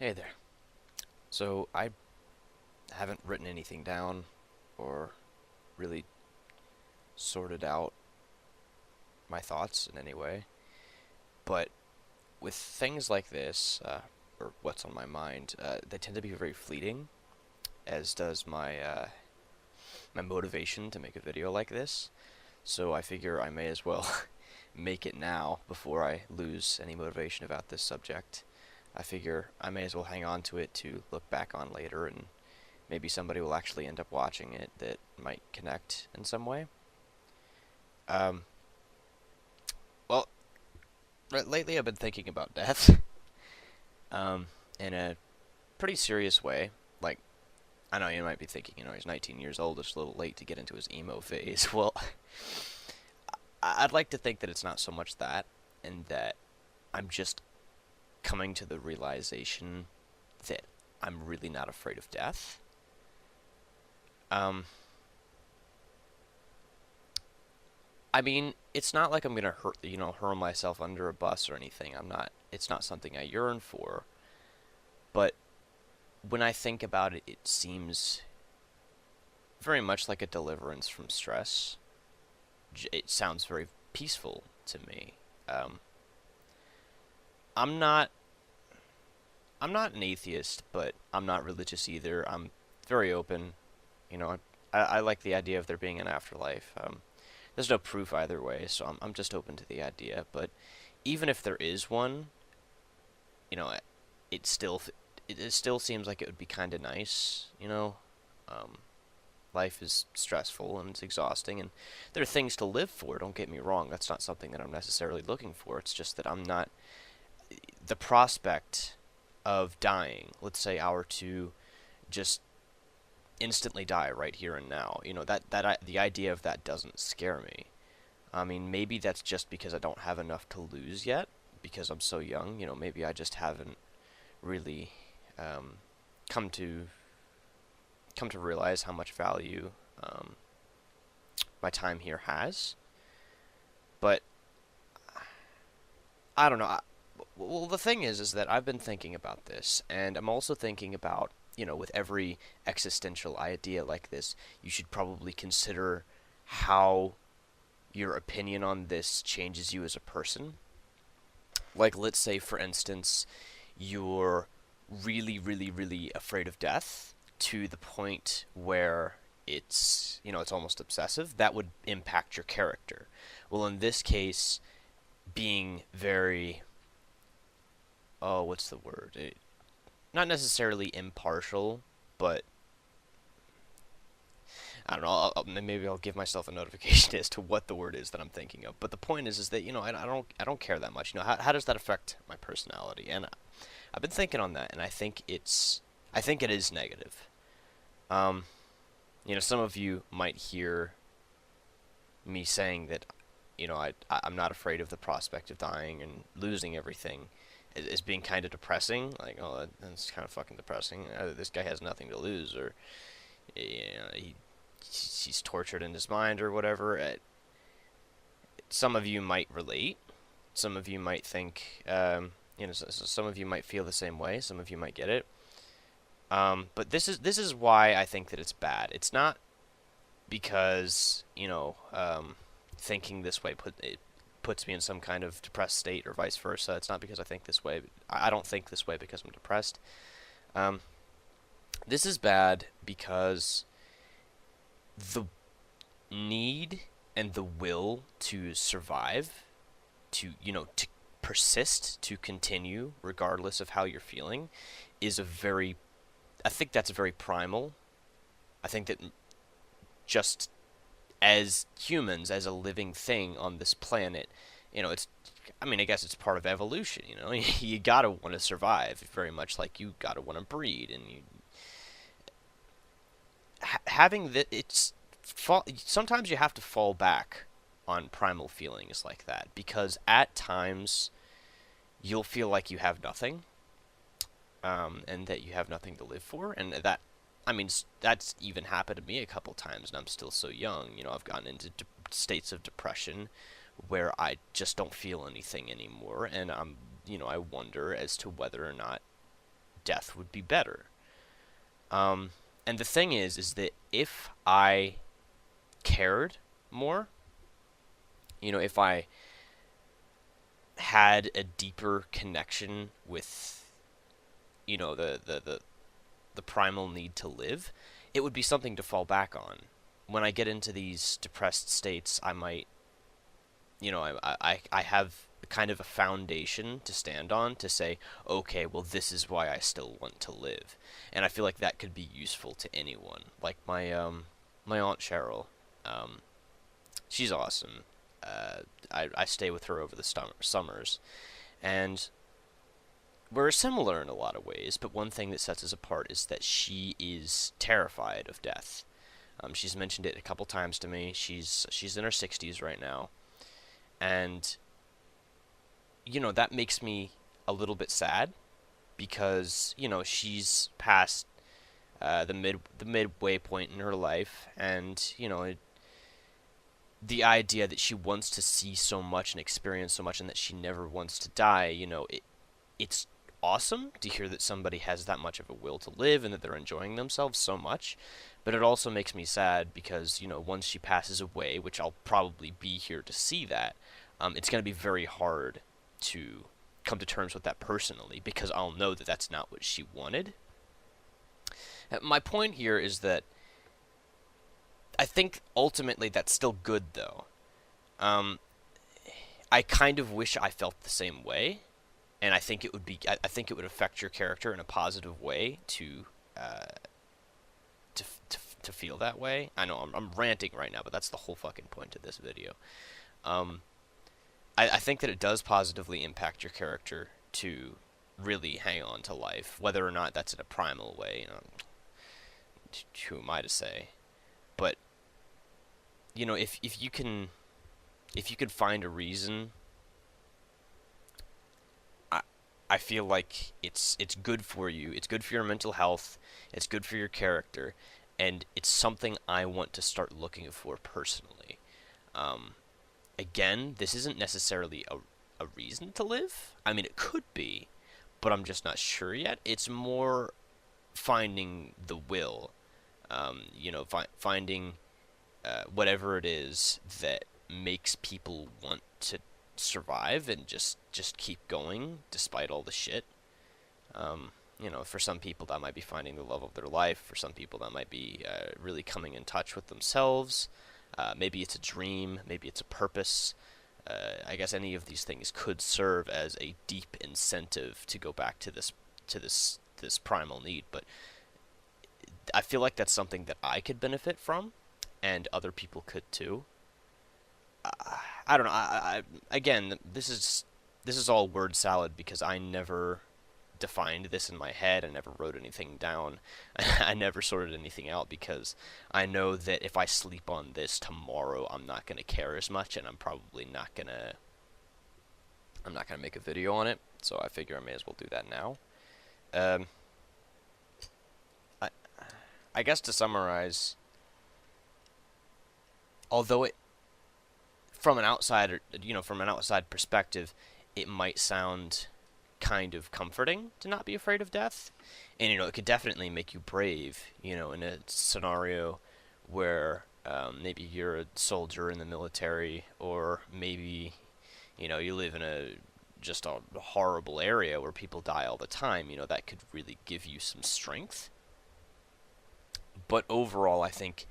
Hey there. So I haven't written anything down or really sorted out my thoughts in any way, but with things like this, or what's on my mind, they tend to be very fleeting, as does my motivation to make a video like this. So I figure I may as well make it now before I lose any motivation about this subject. I figure I may as well hang on to it to look back on later and maybe somebody will actually end up watching it that might connect in some way. Um, well, lately I've been thinking about death, um, in a pretty serious way. Like, I know you might be thinking, he's 19 years old, it's a little late to get into his emo phase. Well, I'd like to think that it's not so much that, and that I'm just coming to the realization that I'm really not afraid of death. Um, I mean, it's not like I'm gonna hurl myself under a bus or anything. I'm not. It's not something I yearn for. But when I think about it, it seems very much like a deliverance from stress. It sounds very peaceful to me. Um, I'm not. I'm not an atheist, but I'm not religious either. I'm very open. You know, I like the idea of there being an afterlife. There's no proof either way, so I'm just open to the idea. But even if there is one, you know, it still it still seems like it would be kind of nice. Um, life is stressful and it's exhausting, and there are things to live for. Don't get me wrong. That's not something that I'm necessarily looking for. It's just that I'm not the prospect of dying. Let's say I were to just instantly die right here and now. The idea of that doesn't scare me. I mean, maybe that's just because I don't have enough to lose yet, because I'm so young. Maybe I just haven't really um, come to come to realize how much value my time here has. But I don't know. Well, the thing is that I've been thinking about this, and I'm also thinking about, with every existential idea like this, you should probably consider how your opinion on this changes you as a person. Like, let's say, for instance, you're really, really, really afraid of death to the point where it's almost obsessive. That would impact your character. Well, in this case, being very, oh, what's the word? Not necessarily impartial, but I don't know. Maybe I'll give myself a notification as to what the word is that I'm thinking of. But the point is that I don't care that much. How does that affect my personality? And I've been thinking on that, and I think it is negative. Um, some of you might hear me saying that, I'm not afraid of the prospect of dying and losing everything as being kind of depressing. Like, oh, that's kind of fucking depressing. This guy has nothing to lose, or he's tortured in his mind or whatever. Some of you might relate. Some of you might think, some of you might feel the same way. Some of you might get it. But this is why I think that it's bad. It's not because thinking this way puts me in some kind of depressed state or vice versa. It's not because I think this way. I don't think this way because I'm depressed. Um, this is bad because the need and the will to survive, to persist, to continue regardless of how you're feeling, is I think that's very primal. I think that just as humans, as a living thing on this planet, it's, I mean, I guess it's part of evolution, you gotta want to survive, very much like you gotta want to breed, and having that, sometimes you have to fall back on primal feelings like that, because at times you'll feel like you have nothing, and that you have nothing to live for, and that, I mean, that's even happened to me a couple times, and I'm still so young. I've gotten into states of depression where I just don't feel anything anymore, and I wonder as to whether or not death would be better. Um, and the thing is that if I cared more, if I had a deeper connection with, the primal need to live, it would be something to fall back on. When I get into these depressed states, I might, I have kind of a foundation to stand on to say, okay, well, this is why I still want to live. And I feel like that could be useful to anyone. Like my Aunt Cheryl, um, she's awesome. I stay with her over the summers, and we're similar in a lot of ways, but one thing that sets us apart is that she is terrified of death. She's mentioned it a couple times to me. She's in her 60s right now, and that makes me a little bit sad because she's past the midway point in her life, and the idea that she wants to see so much and experience so much, and that she never wants to die. It's awesome to hear that somebody has that much of a will to live and that they're enjoying themselves so much. But it also makes me sad because, once she passes away, which I'll probably be here to see that, it's going to be very hard to come to terms with that personally because I'll know that that's not what she wanted. My point here is that I think ultimately that's still good, though. Um, I kind of wish I felt the same way, and I think it would affect your character in a positive way uh, to feel that way. I know I'm ranting right now, but that's the whole fucking point of this video. Um, I think that it does positively impact your character to really hang on to life, whether or not that's in a primal way. Who am I to say? But if you can find a reason, I I feel like it's good for you. It's good for your mental health. It's good for your character, and it's something I want to start looking for personally. Um, Again, this isn't necessarily a reason to live. I mean, it could be, but I'm just not sure yet. It's more finding the will. Finding whatever it is that makes people want to survive and just keep going despite all the shit. For some people that might be finding the love of their life. For some people that might be really coming in touch with themselves. Maybe it's a dream. Maybe it's a purpose. I guess any of these things could serve as a deep incentive to go back to this primal need. But I feel like that's something that I could benefit from, and other people could too. I don't know. Again, this is all word salad because I never defined this in my head. I never wrote anything down. I never sorted anything out because I know that if I sleep on this tomorrow, I'm not gonna care as much, and I'm not gonna make a video on it. So I figure I may as well do that now. Um, I I guess to summarize, although it from an outside perspective, it might sound kind of comforting to not be afraid of death. And, it could definitely make you brave, in a scenario where maybe you're a soldier in the military, or maybe, you live in just a horrible area where people die all the time. That could really give you some strength. But overall, I think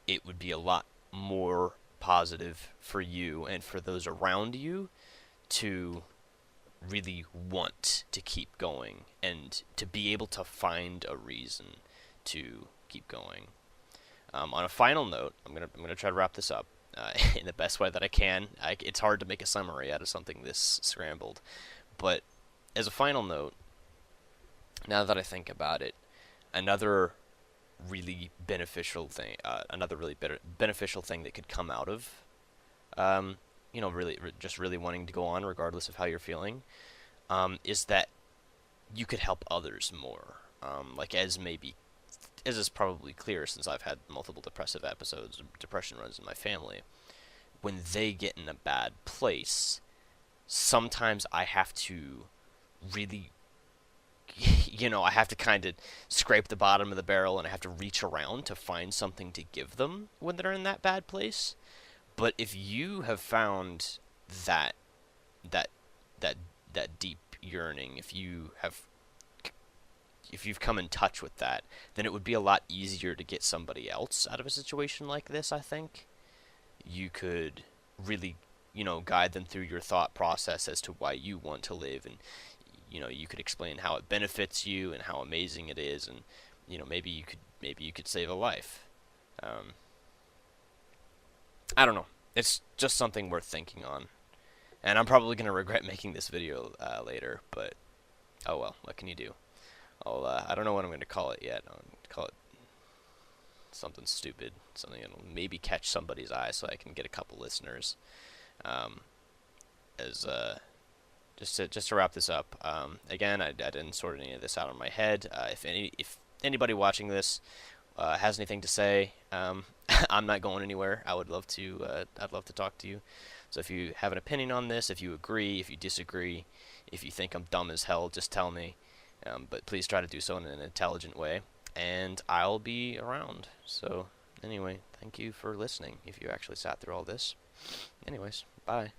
it would be a lot more positive for you and for those around you to really want to keep going and to be able to find a reason to keep going. On a final note, I'm gonna try to wrap this up in the best way that I can. It's hard to make a summary out of something this scrambled, but as a final note, now that I think about it, another another really beneficial thing that could come out of, really just really wanting to go on regardless of how you're feeling, is that you could help others more. Like as is probably clear since I've had multiple depressive episodes, depression runs in my family. When they get in a bad place, sometimes I have to really, I have to kind of scrape the bottom of the barrel and I have to reach around to find something to give them when they're in that bad place. But if you have found that that that that deep yearning, if you've come in touch with that, then it would be a lot easier to get somebody else out of a situation like this, I think. You could really, guide them through your thought process as to why you want to live, and you could explain how it benefits you and how amazing it is, and maybe you could save a life. Um, I don't know. It's just something worth thinking on, and I'm probably gonna regret making this video later, but oh well. What can you do? I don't know what I'm gonna call it yet. I'll call it something stupid, something that'll maybe catch somebody's eye, so I can get a couple listeners. Um, as just to wrap this up, again, I didn't sort any of this out in my head. If anybody watching this has anything to say, I'm not going anywhere. I'd love to talk to you. So if you have an opinion on this, if you agree, if you disagree, if you think I'm dumb as hell, just tell me. But please try to do so in an intelligent way, and I'll be around. So anyway, thank you for listening. If you actually sat through all this. Anyways, bye.